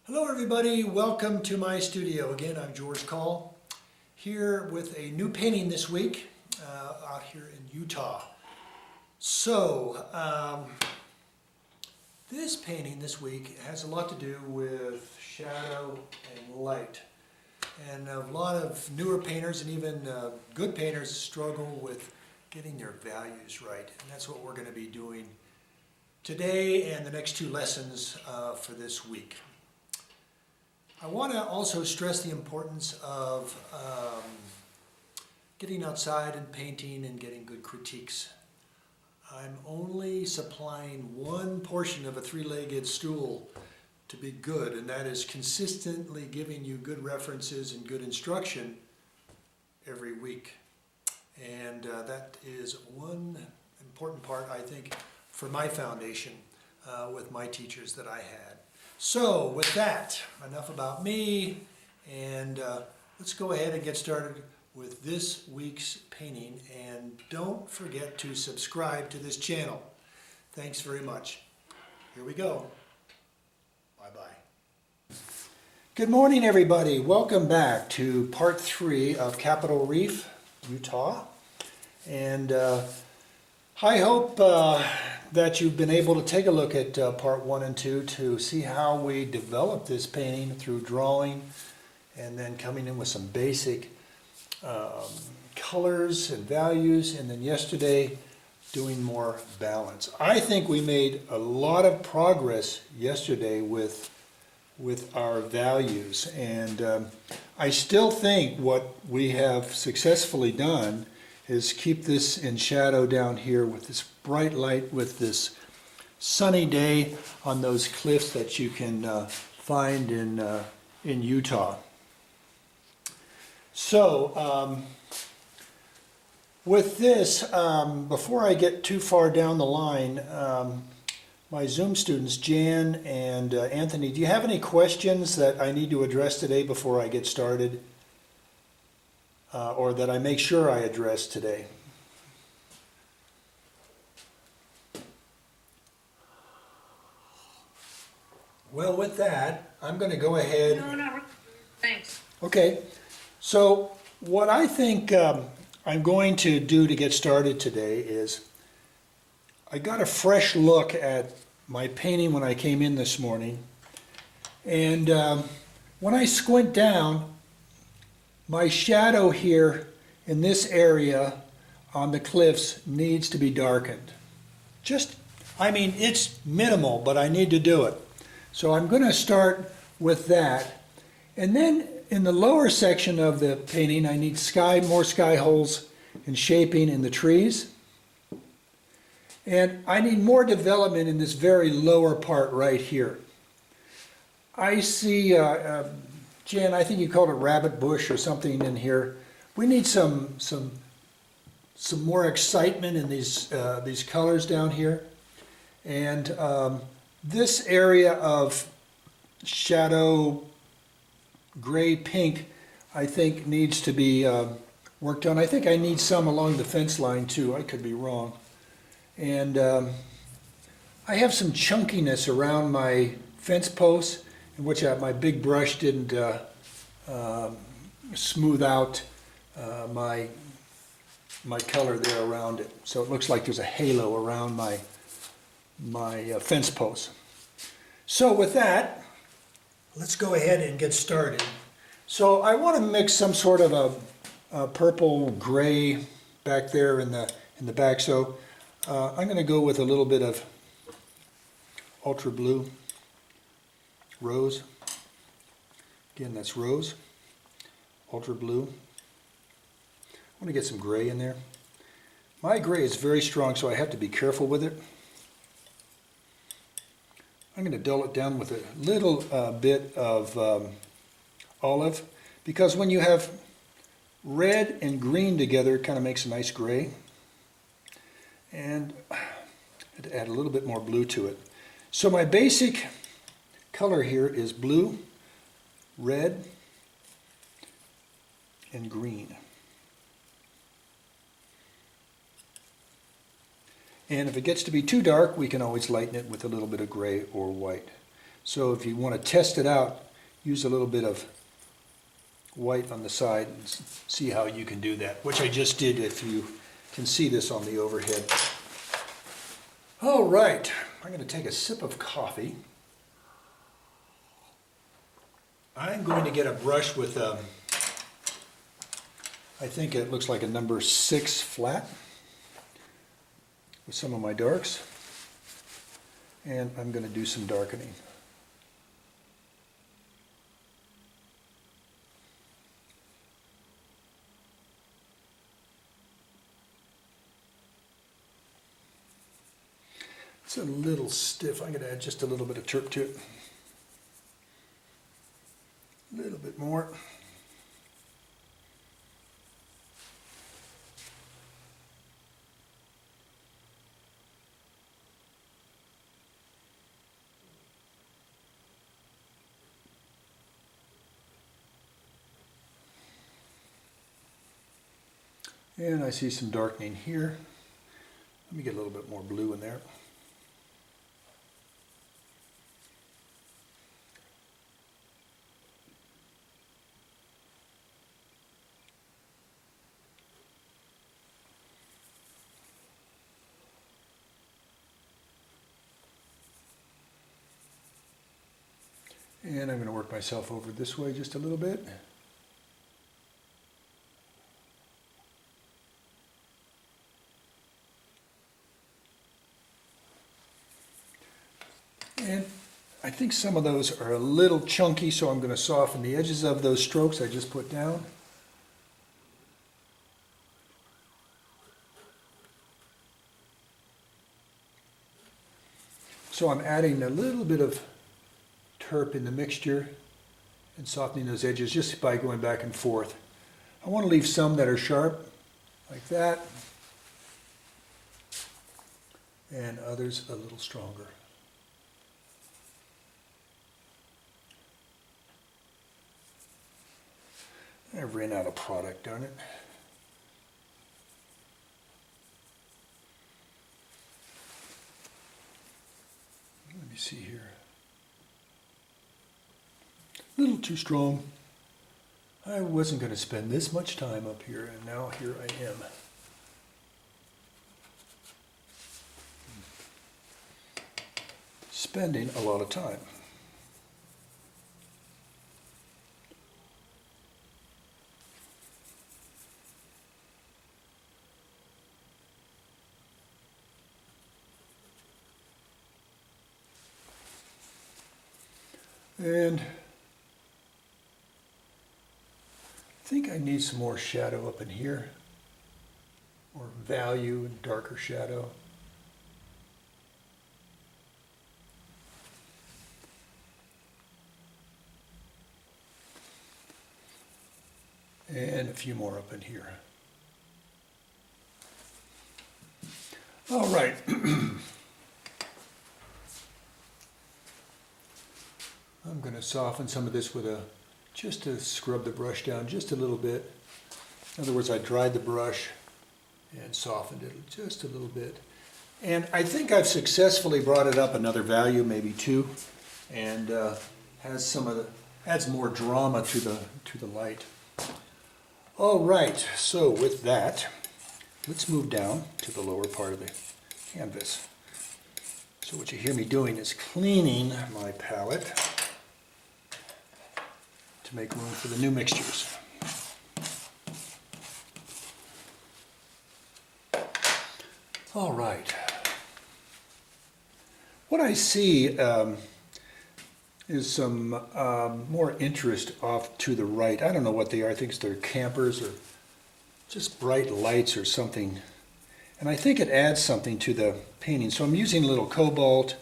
Hello everybody, welcome to my studio. Again, I'm George Coll, here with a new painting this week out here in Utah. So, this painting this week has a lot to do with shadow and light. And a lot of newer painters and even good painters struggle with getting their values right. And that's what we're going to be doing today and the next two lessons for this week. I want to also stress the importance of getting outside and painting and getting good critiques. I'm only supplying one portion of a three-legged stool to be good, and that is consistently giving you good references and good instruction every week. And that is one important part, I think, for my foundation with my teachers that I had. So, with that, enough about me, and let's go ahead and get started with this week's painting. And don't forget to subscribe to this channel. Thanks very much. Here we go. Bye-bye. Good morning, everybody. Welcome back to part 3 of Capital Reef, Utah. And I hope that you've been able to take a look at part 1 and 2 to see how we developed this painting through drawing and then coming in with some basic colors and values, and then yesterday doing more balance. I think we made a lot of progress yesterday with our values, and I still think what we have successfully done is keep this in shadow down here with this bright light, with this sunny day on those cliffs that you can find in Utah. So with this, before I get too far down the line, my Zoom students, Jan and Anthony, do you have any questions that I need to address today before I get started? Or that I make sure I address today? Well, with that, I'm going to go ahead. No, not really. Thanks. Okay, so what I think I'm going to do to get started today is I got a fresh look at my painting when I came in this morning, and when I squint down, my shadow here in this area on the cliffs needs to be darkened. It's minimal, but I need to do it. So I'm going to start with that. And then in the lower section of the painting, I need more sky holes and shaping in the trees. And I need more development in this very lower part right here. I see Jan, I think you called it rabbit bush or something in here. We need some more excitement in these colors down here, and this area of shadow gray pink, I think needs to be worked on. I think I need some along the fence line too. I could be wrong, and I have some chunkiness around my fence posts, in which my big brush didn't smooth out my color there around it. So it looks like there's a halo around my fence posts. So with that, let's go ahead and get started. So I want to mix some sort of a purple gray back there in the back. So I'm going to go with a little bit of ultra blue. Rose, again that's rose, ultra blue. I want to get some gray in there. My gray is very strong, so I have to be careful with it. I'm going to dull it down with a little bit of olive, because when you have red and green together, it kind of makes a nice gray. And I had to add a little bit more blue to it. So my basic color here is blue, red, and green. And if it gets to be too dark, we can always lighten it with a little bit of gray or white. So if you want to test it out, use a little bit of white on the side and see how you can do that, which I just did if you can see this on the overhead. All right, I'm going to take a sip of coffee. I'm going to get a brush with I think it looks like a number 6 flat with some of my darks, and I'm going to do some darkening. It's a little stiff. I'm going to add just a little bit of terp to it. A little bit more. And I see some darkening here. Let me get a little bit more blue in there. And I'm going to work myself over this way just a little bit. And I think some of those are a little chunky, so I'm going to soften the edges of those strokes I just put down. So I'm adding a little bit of terp in the mixture and softening those edges just by going back and forth. I want to leave some that are sharp, like that, and others a little stronger. I ran out of product, darn it. Let me see here. A little too strong. I wasn't going to spend this much time up here, and now here I am. Spending a lot of time. And I think I need some more shadow up in here, more value and darker shadow. And a few more up in here. All right. I'm going to soften some of this with just to scrub the brush down just a little bit. In other words, I dried the brush and softened it just a little bit. And I think I've successfully brought it up another value, maybe 2, and adds more drama to the light. All right, so with that, let's move down to the lower part of the canvas. So what you hear me doing is cleaning my palette to make room for the new mixtures. All right. What I see is some more interest off to the right. I don't know what they are. I think they're campers or just bright lights or something. And I think it adds something to the painting. So I'm using a little cobalt,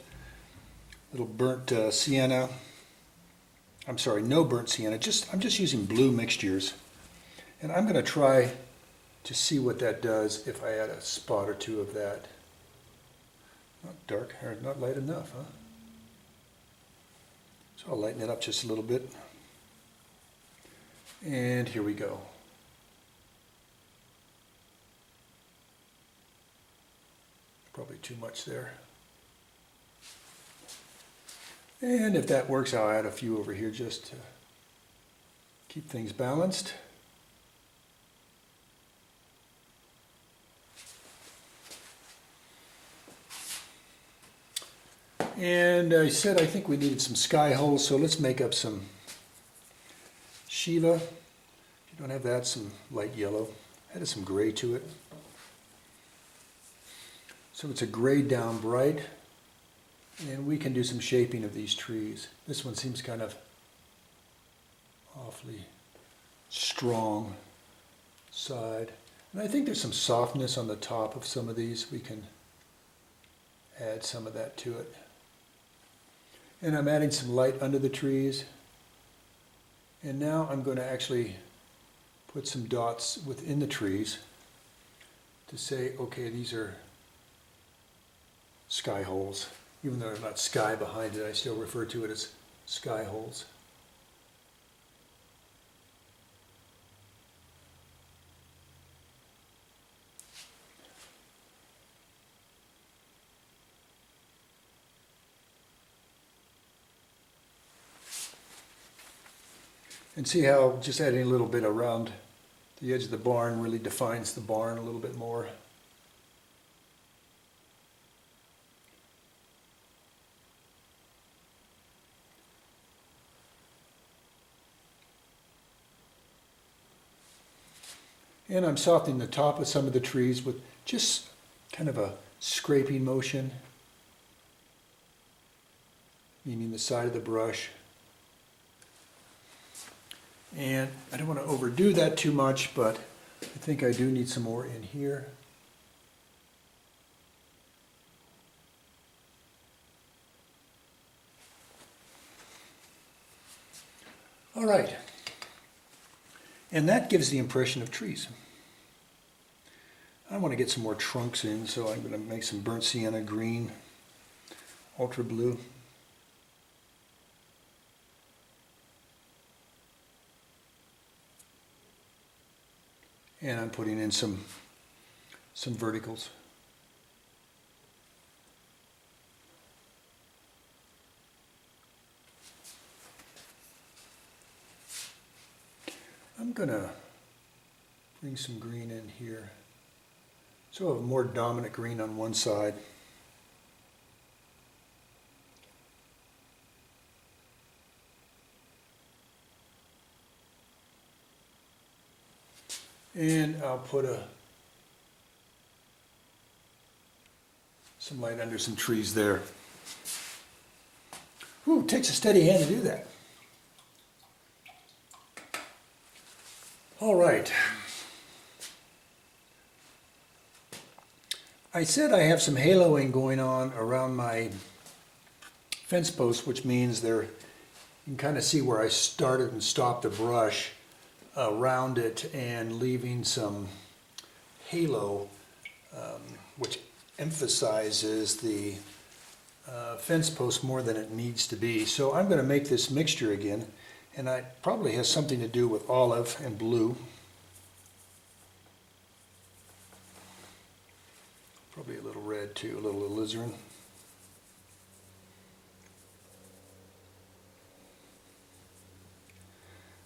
little burnt sienna. I'm sorry, no burnt sienna. I'm just using blue mixtures. And I'm going to try to see what that does if I add a spot or 2 of that. Not dark, or not light enough, huh? So I'll lighten it up just a little bit. And here we go. Probably too much there. And if that works, I'll add a few over here just to keep things balanced. And I said I think we needed some sky holes, so let's make up some Shiva. If you don't have that, some light yellow. Add some gray to it. So it's a gray down bright. And we can do some shaping of these trees. This one seems kind of awfully strong side. And I think there's some softness on the top of some of these. We can add some of that to it. And I'm adding some light under the trees. And now I'm going to actually put some dots within the trees to say, okay, these are sky holes. Even though there's not sky behind it, I still refer to it as sky holes. And see how just adding a little bit around the edge of the barn really defines the barn a little bit more. And I'm softening the top of some of the trees with just kind of a scraping motion, meaning the side of the brush. And I don't want to overdo that too much, but I think I do need some more in here. All right. And that gives the impression of trees. I want to get some more trunks in, so I'm going to make some burnt sienna green, ultra blue. And I'm putting in some verticals. I'm going to bring some green in here. So I have more dominant green on one side. And I'll put some light under some trees there. Ooh, it takes a steady hand to do that. All right. I said I have some haloing going on around my fence post, which means you can kind of see where I started and stopped the brush around it and leaving some halo, which emphasizes the fence post more than it needs to be. So I'm going to make this mixture again, and it probably has something to do with olive and blue. Probably a little red too, a little alizarin.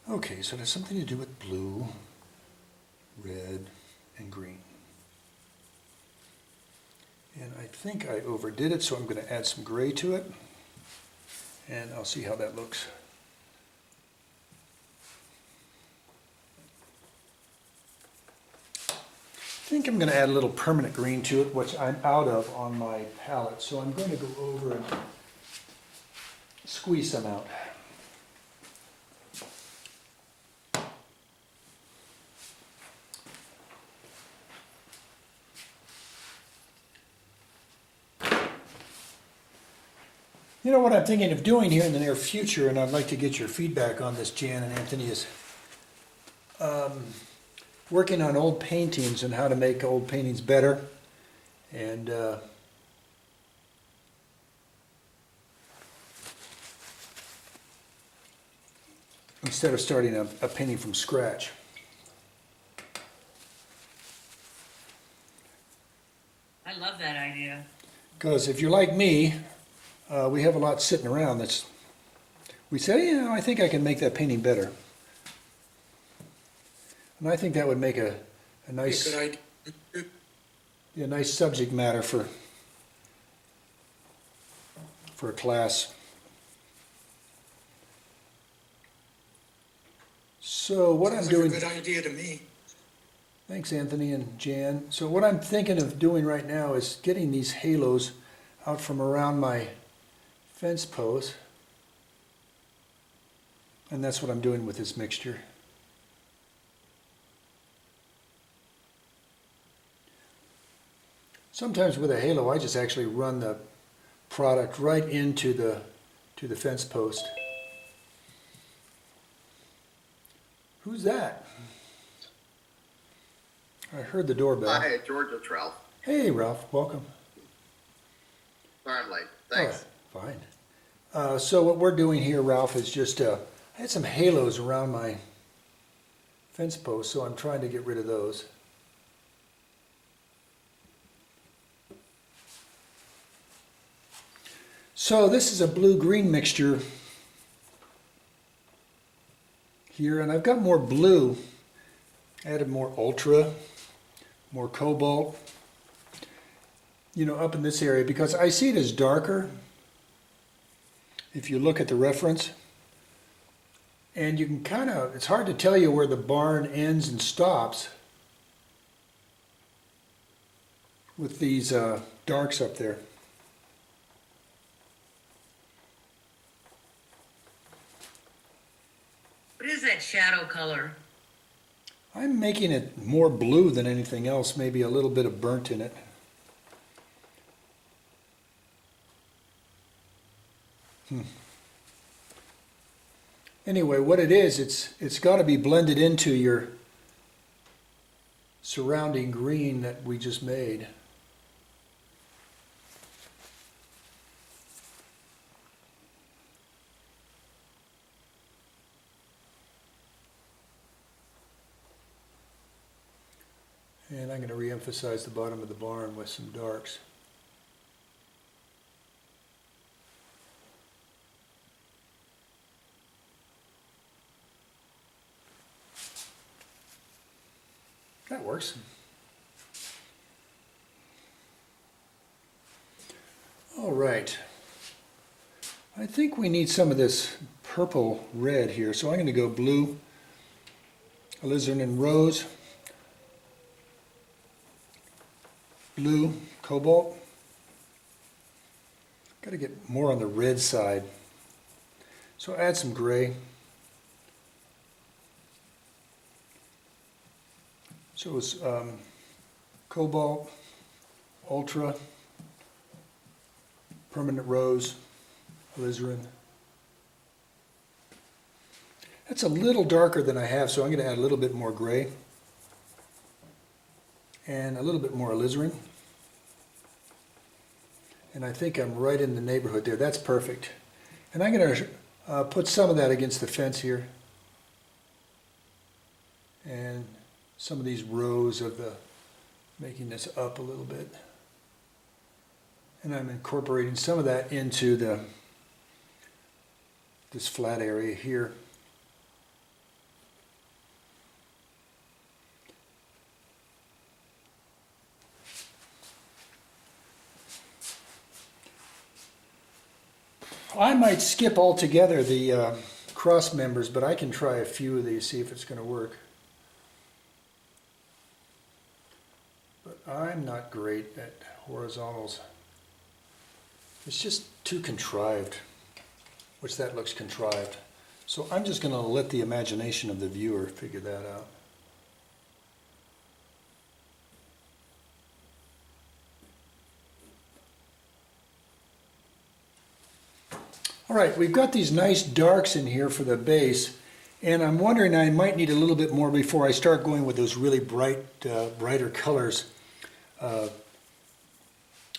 Okay, so it has something to do with blue, red, and green. And I think I overdid it, so I'm going to add some gray to it. And I'll see how that looks. I think I'm going to add a little permanent green to it, which I'm out of on my palette. So I'm going to go over and squeeze some out. You know what I'm thinking of doing here in the near future, and I'd like to get your feedback on this, Jan and Anthony, is working on old paintings and how to make old paintings better. And instead of starting a painting from scratch. I love that idea. Because if you're like me, we have a lot sitting around that's, we said, you know, I think I can make that painting better. And I think that would make a nice, Good idea. a nice subject matter for a class. So what I'm doing. Sounds like a good idea to me. Thanks, Anthony and Jan. So what I'm thinking of doing right now is getting these halos out from around my fence post. And that's what I'm doing with this mixture. Sometimes with a halo, I just actually run the product right into the fence post. Who's that? I heard the doorbell. Hi, George, it's Ralph. Hey, Ralph, welcome. Sorry I'm late. Thanks. Oh, fine. So what we're doing here, Ralph, is just, I had some halos around my fence post, so I'm trying to get rid of those. So this is a blue-green mixture here, and I've got more blue, added more ultra, more cobalt, you know, up in this area, because I see it as darker if you look at the reference. And you can kind of, it's hard to tell you where the barn ends and stops with these darks up there. What is that shadow color? I'm making it more blue than anything else, maybe a little bit of burnt in it. Anyway, what it is, it's got to be blended into your surrounding green that we just made. And I'm going to re-emphasize the bottom of the barn with some darks. That works. All right. I think we need some of this purple red here, so I'm going to go blue, alizarin and rose, blue, cobalt. Got to get more on the red side. So add some gray. So it's cobalt, ultra, permanent rose, alizarin. That's a little darker than I have, so I'm going to add a little bit more gray and a little bit more alizarin. And I think I'm right in the neighborhood there. That's perfect. And I'm going to put some of that against the fence here. And some of these rows of the, making this up a little bit. And I'm incorporating some of that into this flat area here. I might skip altogether the cross members, but I can try a few of these, see if it's going to work. But I'm not great at horizontals. It's just too contrived, which that looks contrived. So I'm just going to let the imagination of the viewer figure that out. All right, we've got these nice darks in here for the base, and I'm wondering I might need a little bit more before I start going with those really brighter colors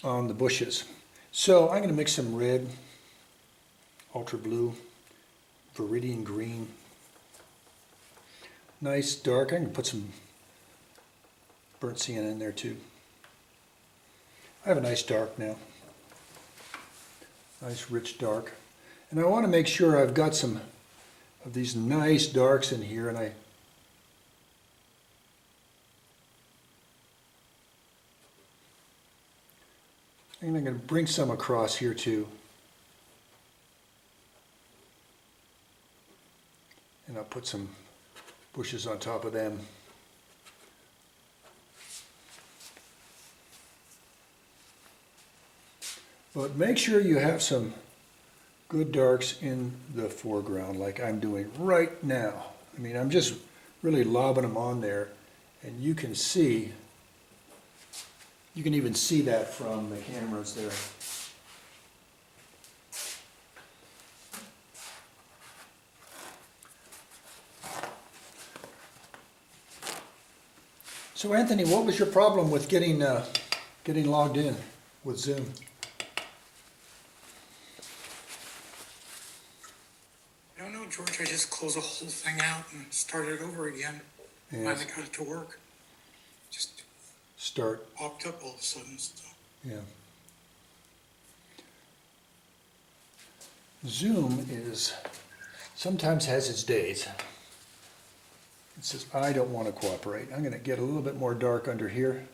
on the bushes. So I'm going to mix some red, ultra blue, viridian green, nice dark. I'm going to put some burnt sienna in there too. I have a nice dark now. Nice rich dark. And I want to make sure I've got some of these nice darks in here, and I think I'm going to bring some across here too. And I'll put some bushes on top of them. But make sure you have some good darks in the foreground like I'm doing right now. I mean, I'm just really lobbing them on there, and you can see, you can even see that from the cameras there. So Anthony, what was your problem with getting logged in with Zoom? I don't know, George. I just closed the whole thing out and started over again. Yes. Finally got it to work. Just Start. popped up all of a sudden. So. Yeah. Zoom sometimes has its days. It says, I don't want to cooperate. I'm going to get a little bit more dark under here,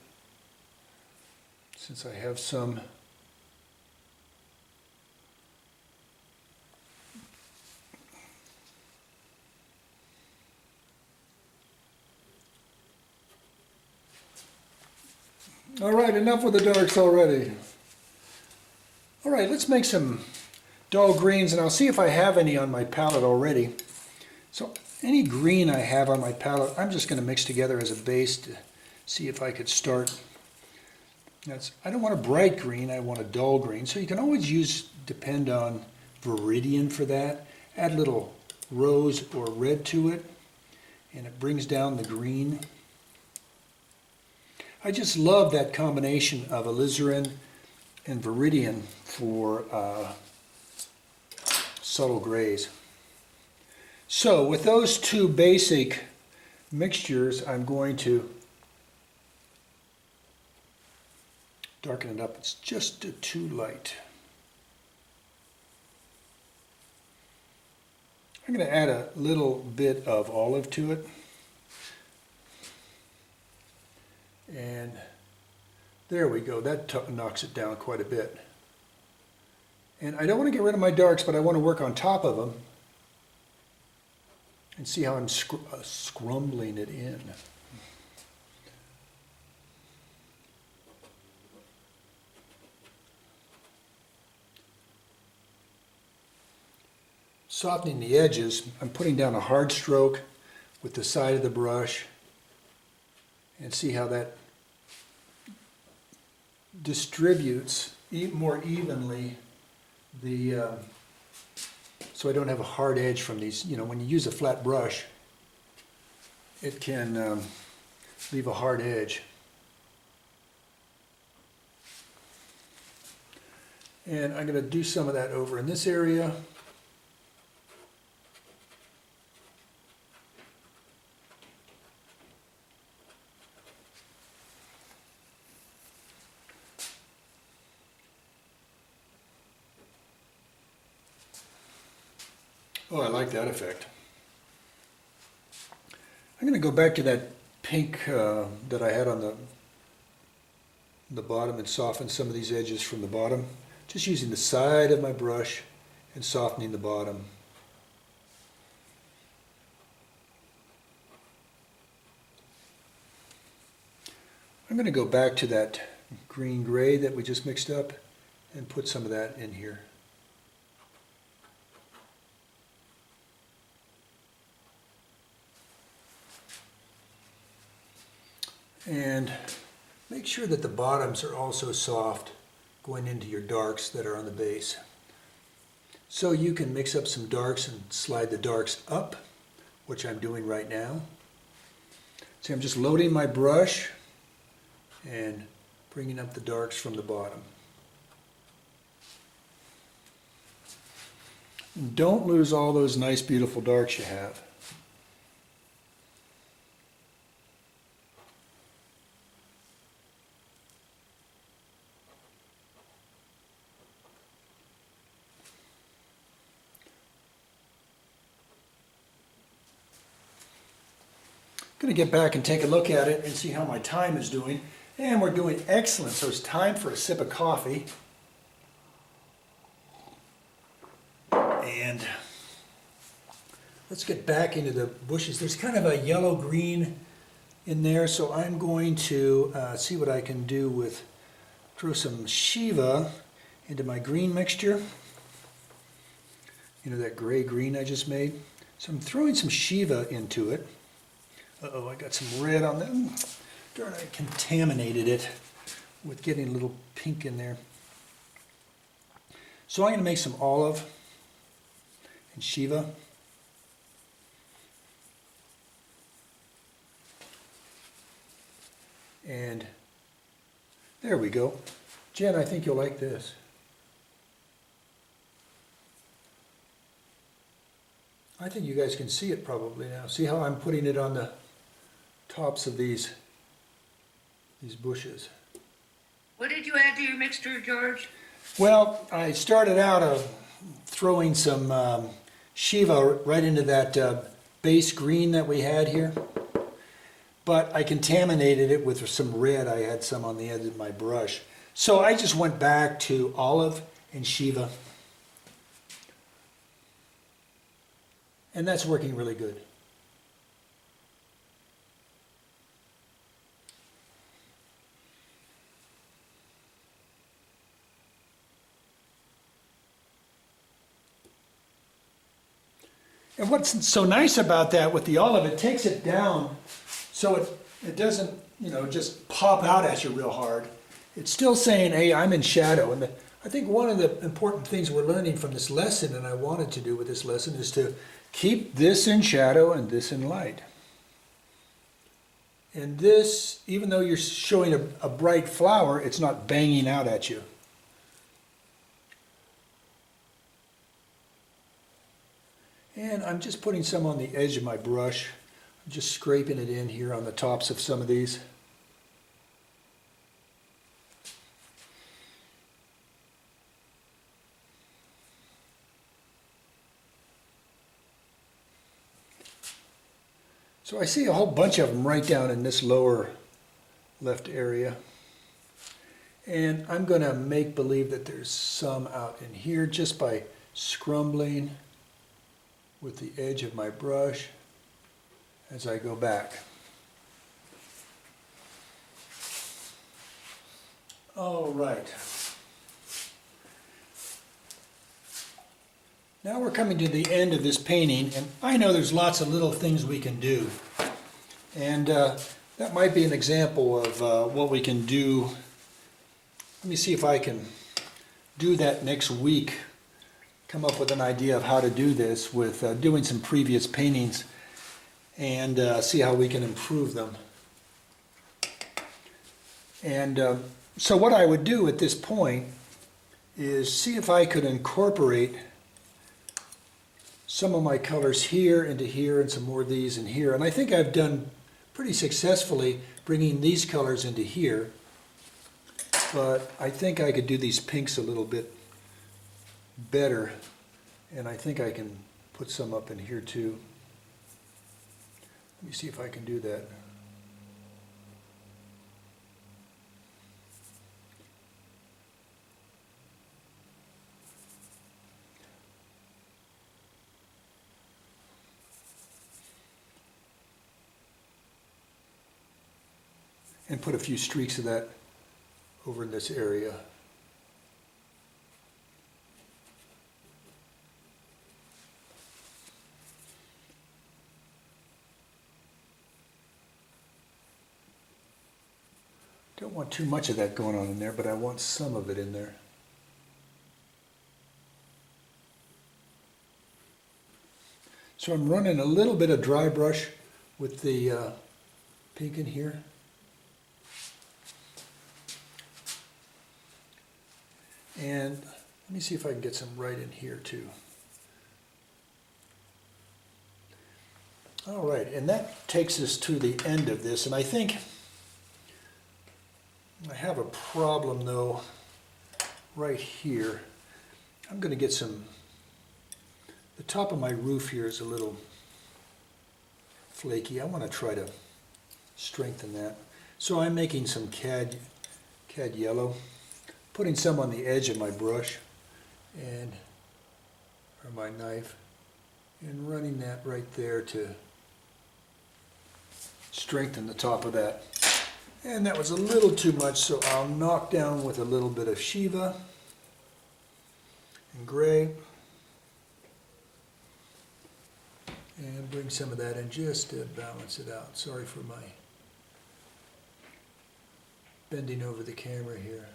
since I have some. All right, enough with the darks already. All right, let's make some dull greens, and I'll see if I have any on my palette already. So any green I have on my palette, I'm just going to mix together as a base to see if I could start. I don't want a bright green, I want a dull green. So you can always depend on Viridian for that. Add a little rose or red to it, and it brings down the green. I just love that combination of alizarin and Viridian for subtle grays. So with those two basic mixtures, I'm going to darken it up. It's just too light. I'm going to add a little bit of olive to it. And there we go. That knocks it down quite a bit. And I don't want to get rid of my darks, but I want to work on top of them. And see how I'm scrumbling it in. Softening the edges, I'm putting down a hard stroke with the side of the brush, and see how that distributes more evenly so I don't have a hard edge from these. You know, when you use a flat brush, it can leave a hard edge. And I'm going to do some of that over in this area. Oh, I like that effect. I'm going to go back to that pink that I had on the bottom and soften some of these edges from the bottom. Just using the side of my brush and softening the bottom. I'm going to go back to that green gray that we just mixed up and put some of that in here. And make sure that the bottoms are also soft going into your darks that are on the base. So you can mix up some darks and slide the darks up, which I'm doing right now. See, I'm just loading my brush and bringing up the darks from the bottom. And don't lose all those nice, beautiful darks you have. Going to get back and take a look at it and see how my time is doing. And we're doing excellent, so it's time for a sip of coffee. And let's get back into the bushes. There's kind of a yellow-green in there, so I'm going to see what I can do with, throw some Shiva into my green mixture. You know, that gray-green I just made? So I'm throwing some Shiva into it. Uh-oh, I got some red on them. Darn, I contaminated it with getting a little pink in there. So I'm going to make some olive and Shiva. And there we go. Jen, I think you'll like this. I think you guys can see it probably now. See how I'm putting it on the tops of these bushes. What did you add to your mixture, George? Well, I started out throwing some Shiva right into that base green that we had here. But I contaminated it with some red. I had some on the end of my brush. So I just went back to olive and Shiva. And that's working really good. And what's so nice about that with the olive, it takes it down so it doesn't, you know, just pop out at you real hard. It's still saying, hey, I'm in shadow. And I think one of the important things we're learning from this lesson, and I wanted to do with this lesson, is to keep this in shadow and this in light. And this, even though you're showing a bright flower, it's not banging out at you. And I'm just putting some on the edge of my brush. I'm just scraping it in here on the tops of some of these. So I see a whole bunch of them right down in this lower left area. And I'm going to make believe that there's some out in here just by scrumbling with the edge of my brush as I go back. All right. Now we're coming to the end of this painting, and I know there's lots of little things we can do. And that might be an example of what we can do. Let me see if I can do that next week. Come up with an idea of how to do this with doing some previous paintings and see how we can improve them. And so what I would do at this point is see if I could incorporate some of my colors here into here and some more of these in here. And I think I've done pretty successfully bringing these colors into here. But I think I could do these pinks a little bit better, and I think I can put some up in here too. Let me see if I can do that. And put a few streaks of that over in this area. Don't want too much of that going on in there, but I want some of it in there. So I'm running a little bit of dry brush with the pink in here. And let me see if I can get some right in here too. All right, and that takes us to the end of this, and I think I have a problem though right here. I'm going to get some, the top of my roof here is a little flaky. I want to try to strengthen that. So I'm making some cad yellow, putting some on the edge of my brush and or my knife, and running that right there to strengthen the top of that. And that was a little too much, so I'll knock down with a little bit of Shiva and gray. And bring some of that in just to balance it out. Sorry for my bending over the camera here.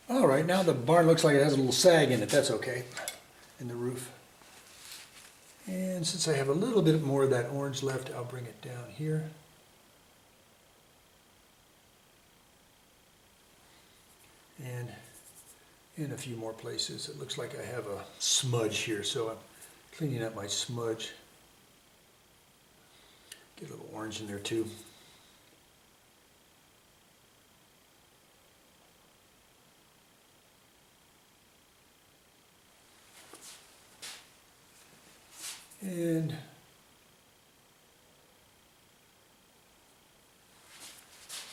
All right, now the barn looks like it has a little sag in it. That's okay, in the roof. And since I have a little bit more of that orange left, I'll bring it down here. And in a few more places. It looks like I have a smudge here, so I'm cleaning up my smudge. Get a little orange in there too. And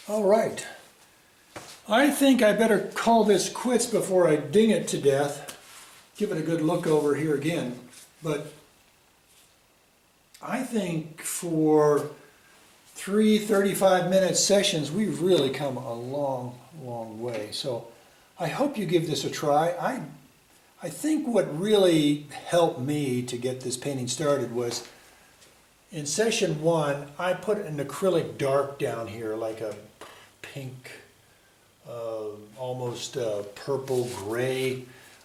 all right, I think I better call this quits before I ding it to death. Give it a good look over here again. But I think for 3 35-minute sessions, we've really come a long, long way. So I hope you give this a try. I think what really helped me to get this painting started was in session 1, I put an acrylic dark down here, like a pink, almost purple gray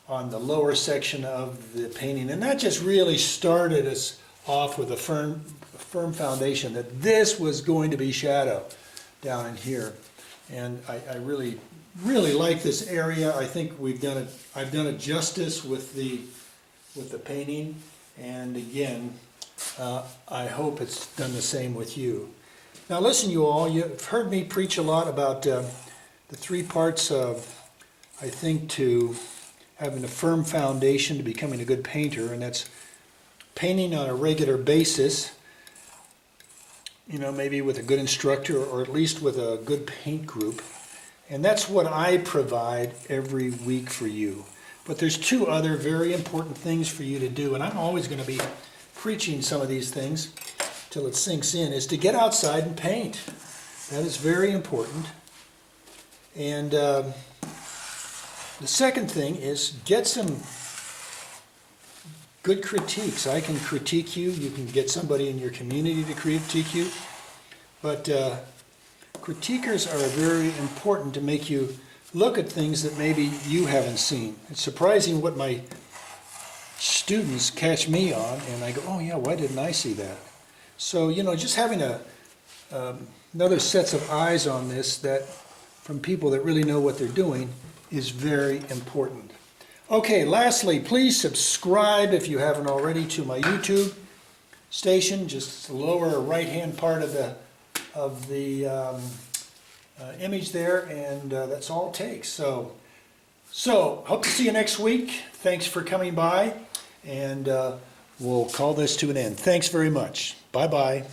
on the lower section of the painting. And that just really started us off with a firm foundation that this was going to be shadow down in here. And I really like this area. I think I've done it justice with the painting, and again, I hope it's done the same with you. Now listen, you all, you've heard me preach a lot about the 3 parts of, I think, to having a firm foundation to becoming a good painter, and that's painting on a regular basis, you know, maybe with a good instructor or at least with a good paint group. And that's what I provide every week for you. But there's 2 other very important things for you to do, and I'm always going to be preaching some of these things till it sinks in, is to get outside and paint. That is very important. And the second thing is get some good critiques. I can critique you. You can get somebody in your community to critique you. But critiquers are very important to make you look at things that maybe you haven't seen. It's surprising what my students catch me on, and I go, oh yeah, why didn't I see that? So, you know, just having another sets of eyes on this that from people that really know what they're doing is very important. Okay, lastly, please subscribe if you haven't already to my YouTube station, just the lower right-hand part of the image there, and that's all it takes. So hope to see you next week. Thanks for coming by, and we'll call this to an end. Thanks very much. Bye-bye.